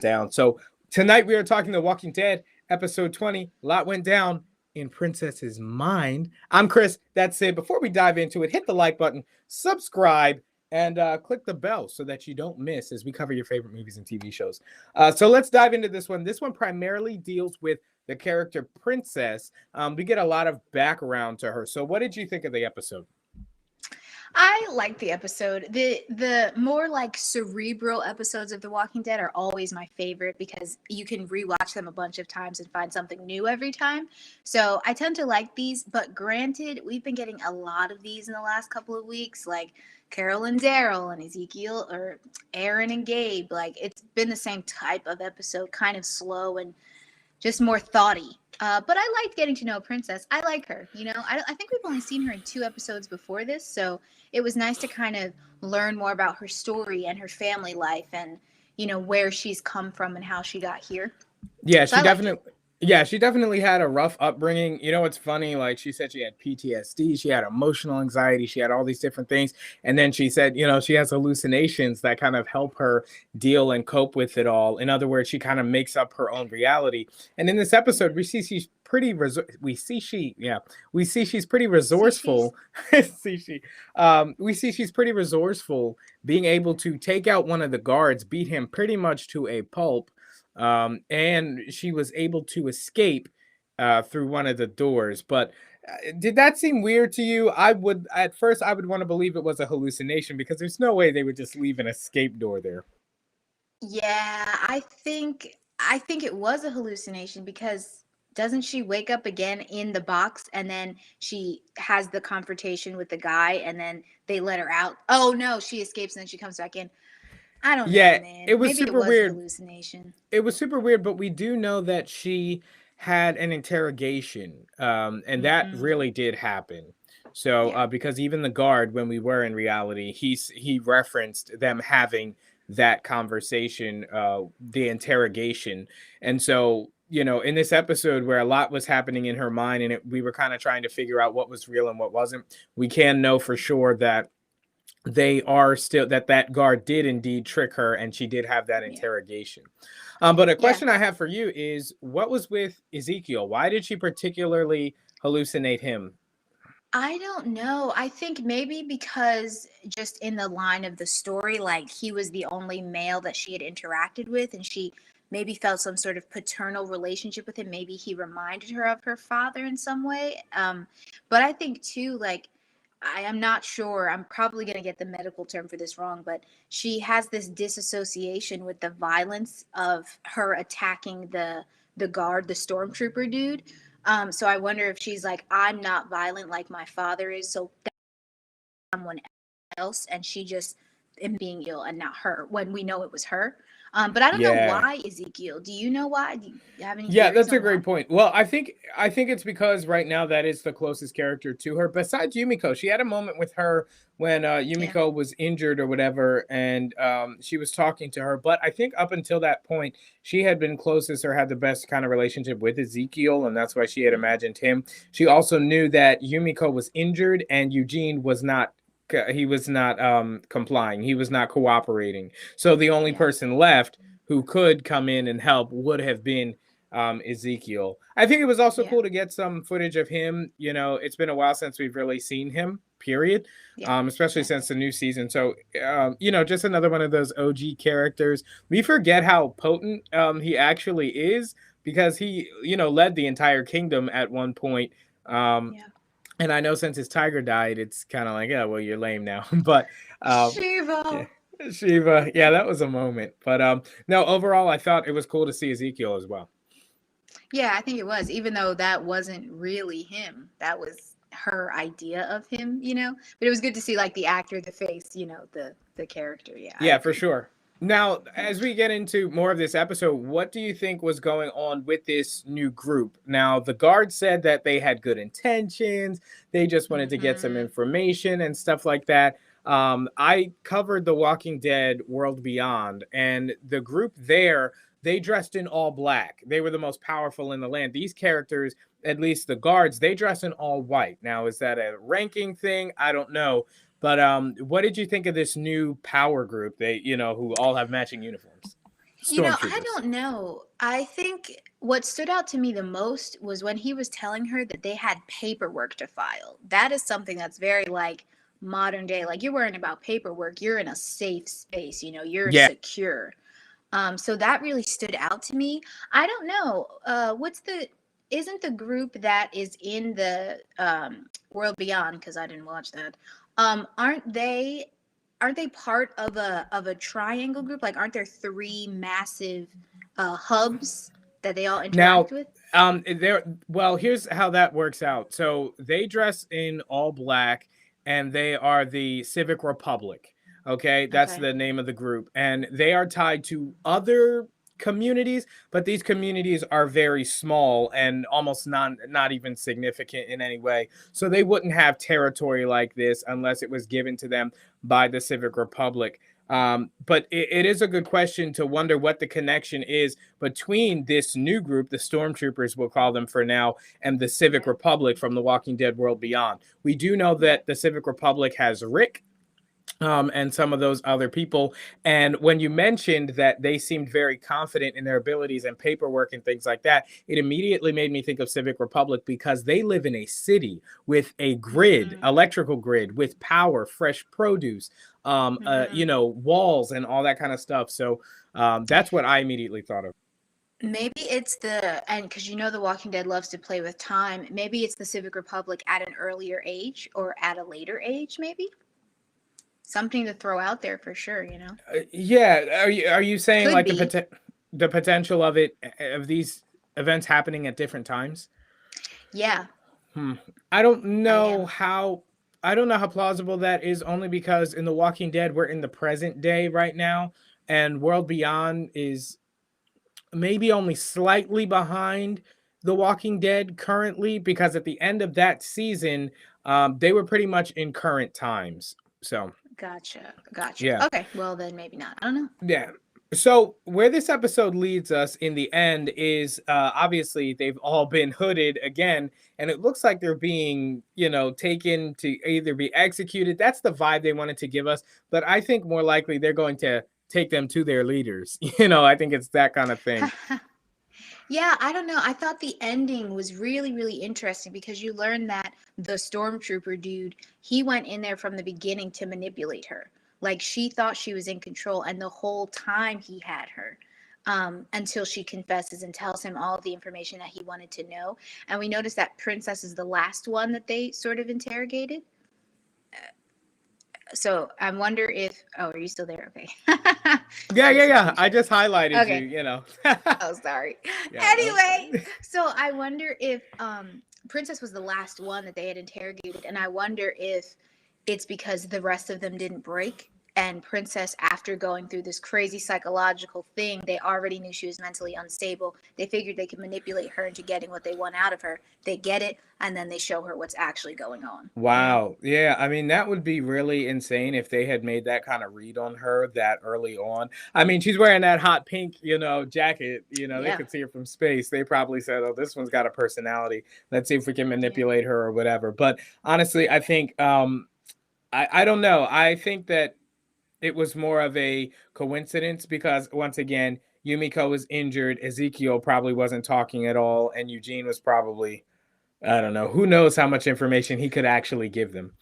down. So tonight we are talking The Walking Dead, episode 20. A lot went down in Princess's mind. I'm Chris. That's it. Before we dive into it, hit the like button, subscribe, and click the bell so that you don't miss as we cover your favorite movies and TV shows. So let's dive into this one. This one primarily deals with the character Princess. We get a lot of background to her. So what did you think of the episode? I like the episode. The more like cerebral episodes of The Walking Dead are always my favorite because you can rewatch them a bunch of times and find something new every time. So I tend to like these, but granted, we've been getting a lot of these in the last couple of weeks, like Carol and Daryl and Ezekiel or Aaron and Gabe. Like it's been the same type of episode, kind of slow and just more thoughty. But I liked getting to know Princess. I like her. I think we've only seen her in 2 episodes before this, so it was nice to kind of learn more about her story and her family life and, where she's come from and how she got here. Yeah, so she definitely had a rough upbringing. It's funny, like she said she had PTSD, she had emotional anxiety, she had all these different things. And then she said, she has hallucinations that kind of help her deal and cope with it all. In other words, she kind of makes up her own reality. And in this episode, we see she's pretty we see she's pretty resourceful. We see she's pretty resourceful, being able to take out one of the guards, beat him pretty much to a pulp. And she was able to escape through one of the doors. But did that seem weird to you? At first I would want to believe it was a hallucination because there's no way they would just leave an escape door there. Yeah, I think it was a hallucination because doesn't she wake up again in the box and then she has the confrontation with the guy and then they let her out? Oh no, she escapes and then she comes back in. I don't know, man. It was Maybe super it was weird. A hallucination. It was super weird, but we do know that she had an interrogation, and that really did happen. So, because even the guard, when we were in reality, he referenced them having that conversation, the interrogation, and so in this episode where a lot was happening in her mind, and we were kind of trying to figure out what was real and what wasn't. We can know for sure that they are still that guard did indeed trick her and she did have that interrogation. But a question I have for you is, what was with Ezekiel? Why did she particularly hallucinate him? I don't know. I think maybe because just in the line of the story, like he was the only male that she had interacted with and she maybe felt some sort of paternal relationship with him. Maybe he reminded her of her father in some way. But I think too, like, I am not sure. I'm probably going to get the medical term for this wrong, but she has this disassociation with the violence of her attacking the guard, the stormtrooper dude. So I wonder if she's like, I'm not violent like my father is, so that's someone else, and she just am being ill and not her when we know it was her. But I don't know why Ezekiel. Do you know why? Do you have any? Yeah, that's a great point. Well, I think it's because right now that is the closest character to her. Besides Yumiko, she had a moment with her when Yumiko was injured or whatever, and she was talking to her. But I think up until that point, she had been closest or had the best kind of relationship with Ezekiel, and that's why she had imagined him. She also knew that Yumiko was injured and Eugene was not. He was not complying. He was not cooperating. So the only person left who could come in and help would have been Ezekiel. I think it was also cool to get some footage of him. It's been a while since we've really seen him, period. Especially since the new season. So, just another one of those OG characters. We forget how potent he actually is because he, led the entire kingdom at one point. And I know since his tiger died, it's kind of like, yeah, well, you're lame now. But Shiva. Shiva, yeah, that was a moment. But no, overall, I thought it was cool to see Ezekiel as well. Yeah, I think it was, even though that wasn't really him. That was her idea of him, But it was good to see like the actor, the face, the character. Yeah. Yeah, for sure. Now, as we get into more of this episode, what do you think was going on with this new group? Now, the guard said that they had good intentions. They just wanted to get some information and stuff like that. I covered The Walking Dead World Beyond, and the group there, they dressed in all black. They were the most powerful in the land. These characters, at least the guards, they dress in all white. Now, is that a ranking thing? I don't know. But what did you think of this new power group? They, who all have matching uniforms? I stormtroopers. don't know. I think what stood out to me the most was when he was telling her that they had paperwork to file. That is something that's very like modern day. Like you're worrying about paperwork, you're in a safe space, you're Yeah. secure. So that really stood out to me. I don't know. Isn't the group that is in the World Beyond, because I didn't watch that, aren't they part of a triangle group? Like, aren't there three massive hubs that they all interact Now, with? there. Well, here's how that works out. So they dress in all black, and they are the Civic Republic. Okay, that's Okay. the name of the group, and they are tied to other communities, but these communities are very small and almost not even significant in any way. So they wouldn't have territory like this unless it was given to them by the Civic Republic. But it is a good question to wonder what the connection is between this new group, the Stormtroopers, we'll call them for now, and the Civic Right. Republic from the Walking Dead World Beyond. We do know Right. that the Civic Republic has Rick, and some of those other people. And when you mentioned that they seemed very confident in their abilities and paperwork and things like that, it immediately made me think of Civic Republic because they live in a city with a grid, Mm, electrical grid, with power, fresh produce, hmm walls, and all that kind of stuff. So that's what I immediately thought of. Maybe it's and because The Walking Dead loves to play with time. Maybe it's the Civic Republic at an earlier age or at a later age. Maybe something to throw out there for sure. Yeah, are you saying Could like be. the potential of these events happening at different times? Yeah, Hmm. I don't I know am. how I don't know how plausible that is, only because in The Walking Dead we're in the present day right now, and World Beyond is maybe only slightly behind The Walking Dead currently, because at the end of that season, they were pretty much in current times. So Gotcha. Gotcha. yeah. Okay. Well, then maybe not. I don't know. Yeah. So where this episode leads us in the end is obviously they've all been hooded again, and it looks like they're being, taken to either be executed. That's the vibe they wanted to give us, but I think more likely they're going to take them to their leaders. I think it's that kind of thing. Yeah, I don't know. I thought the ending was really, really interesting because you learn that the stormtrooper dude, he went in there from the beginning to manipulate her. Like she thought she was in control, and the whole time he had her, until she confesses and tells him all of the information that he wanted to know. And we notice that Princess is the last one that they sort of interrogated. So I wonder if, oh, are you still there? Okay. Yeah, yeah, yeah. I Execution. just highlighted Okay. you. Oh, sorry. Yeah, that was Anyway, fun. so I wonder if Princess was the last one that they had interrogated, and I wonder if it's because the rest of them didn't break. And Princess, after going through this crazy psychological thing, they already knew she was mentally unstable. They figured they could manipulate her into getting what they want out of her. They get it, and then they show her what's actually going on. Wow. Yeah. I mean, that would be really insane if they had made that kind of read on her that early on. I mean, she's wearing that hot pink, jacket. They Yeah. could see her from space. They probably said, oh, this one's got a personality. Let's see if we can Yeah. manipulate her or whatever. But honestly, I think, I don't know. I think that it was more of a coincidence because, once again, Yumiko was injured. Ezekiel probably wasn't talking at all. And Eugene was probably, I don't know. Who knows how much information he could actually give them.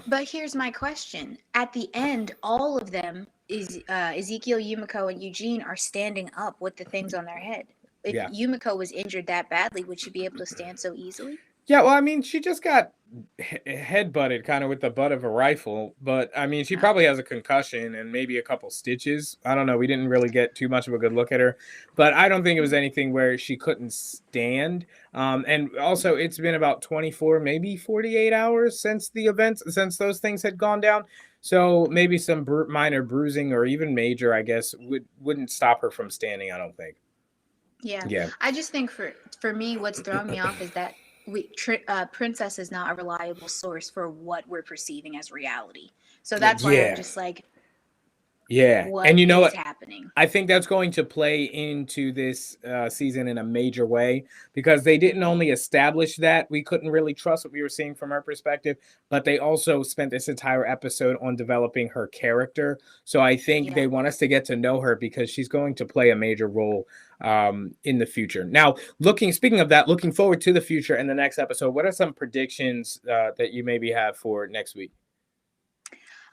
But here's my question. At the end, all of them is Ezekiel, Yumiko, and Eugene are standing up with the things on their head. If Yeah. Yumiko was injured that badly, would she be able to stand so easily? Yeah, well, I mean, she just got head butted kind of with the butt of a rifle, but I mean, she probably has a concussion and maybe a couple stitches. I don't know. We didn't really get too much of a good look at her, but I don't think it was anything where she couldn't stand. And also, it's been about 24, maybe 48 hours since the events, since those things had gone down. So maybe some minor bruising or even major, I guess, wouldn't stop her from standing. I don't think. Yeah, Yeah. I just think for me, what's throwing me off is that Princess is not a reliable source for what we're perceiving as reality. So that's why I'm Yeah. just like, Yeah. what And you know is what? happening. I think that's going to play into this season in a major way because they didn't Mhm. only establish that we couldn't really trust what we were seeing from her perspective, but they also spent this entire episode on developing her character. So I think Yeah. they want us to get to know her because she's going to play a major role in the future. Now, speaking of that, looking forward to the future and the next episode, what are some predictions that you maybe have for next week?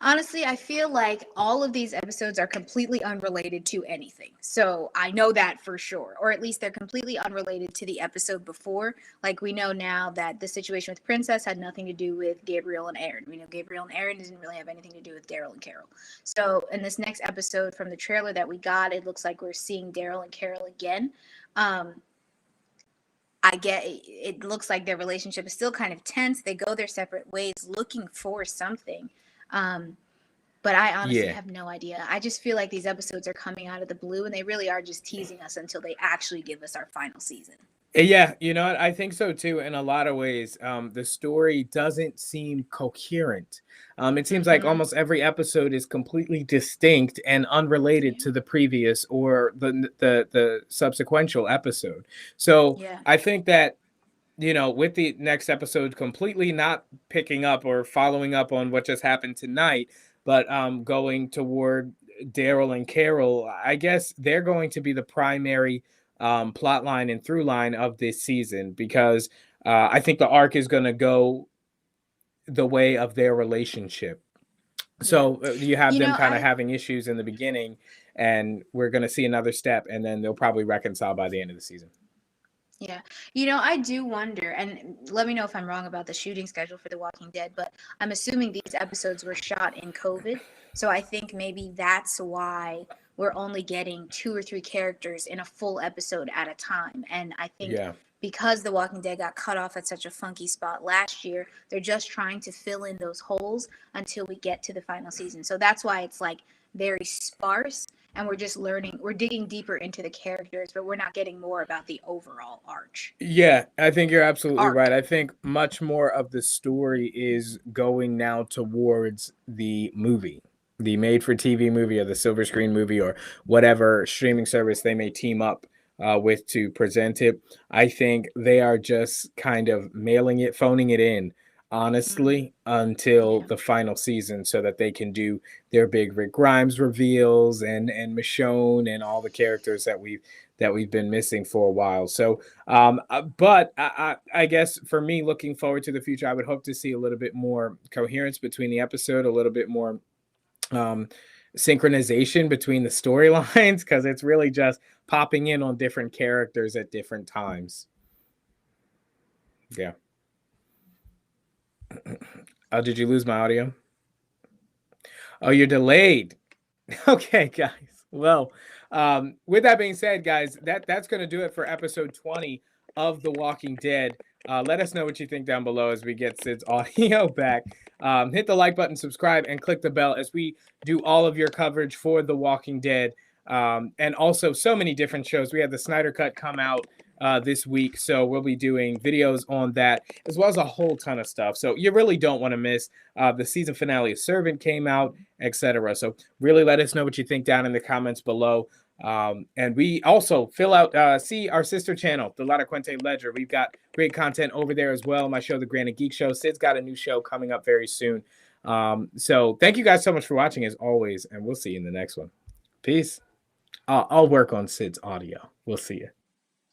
Honestly, I feel like all of these episodes are completely unrelated to anything. So I know that for sure. Or at least they're completely unrelated to the episode before. Like we know now that the situation with Princess had nothing to do with Gabriel and Aaron. We know Gabriel and Aaron didn't really have anything to do with Daryl and Carol. So in this next episode from the trailer that we got, it looks like we're seeing Daryl and Carol again. Um, I get it looks like their relationship is still kind of tense. They go their separate ways looking for something. Um, but I honestly Yeah. have no idea. I just feel like these episodes are coming out of the blue and they really are just teasing us until they actually give us our final season. Yeah, you know what? I think so too. In a lot of ways, the story doesn't seem coherent. It seems like Mm-hmm. almost every episode is completely distinct and unrelated Yeah. to the previous or the subsequential episode. So Yeah. I think that with the next episode completely not picking up or following up on what just happened tonight, but going toward Daryl and Carol, I guess they're going to be the primary plot line and through line of this season because I think the arc is going to go the way of their relationship. Yeah. So you have You them know, kind of having issues in the beginning, and we're going to see another step, and then they'll probably reconcile by the end of the season. yeah. I do wonder, and let me know if I'm wrong about the shooting schedule for The Walking Dead, but I'm assuming these episodes were shot in COVID. So I think maybe that's why we're only getting two or three characters in a full episode at a time. And I think Yeah. because The Walking Dead got cut off at such a funky spot last year, they're just trying to fill in those holes until we get to the final season. So that's why it's like very sparse and we're digging deeper into the characters, but we're not getting more about the overall Yeah, I think you're absolutely arc. right. I think much more of the story is going now towards the movie, the made for TV movie or the silver screen movie or whatever streaming service they may team up with to present it. I think they are just kind of mailing it, phoning it in, Mm, honestly, until yeah. the final season so that they can do their big Rick Grimes reveals and Michonne and all the characters that we've been missing for a while. So but I guess for me, looking forward to the future, I would hope to see a little bit more coherence between the episode, a little bit more um, synchronization between the storylines, because it's really just popping in on different characters at different times. Yeah. Oh, did you lose my audio? Oh, you're delayed. Okay, guys. Well, with that being said, guys, that's going to do it for episode 20 of The Walking Dead. Let us know what you think down below as we get Sid's audio back. Hit the like button, subscribe, and click the bell as we do all of your coverage for The Walking Dead. And also so many different shows. We had the Snyder Cut come out this week, so we'll be doing videos on that as well as a whole ton of stuff. So you really don't want to miss. The season finale of Servant came out, etc. So really let us know what you think down in the comments below. And we also see our sister channel, the Lara Quente Ledger. We've got great content over there as well. My show, The Granite Geek Show. Sid's got a new show coming up very soon. So thank you guys so much for watching as always, and we'll see you in the next one. Peace. I'll work on Sid's audio. We'll see you.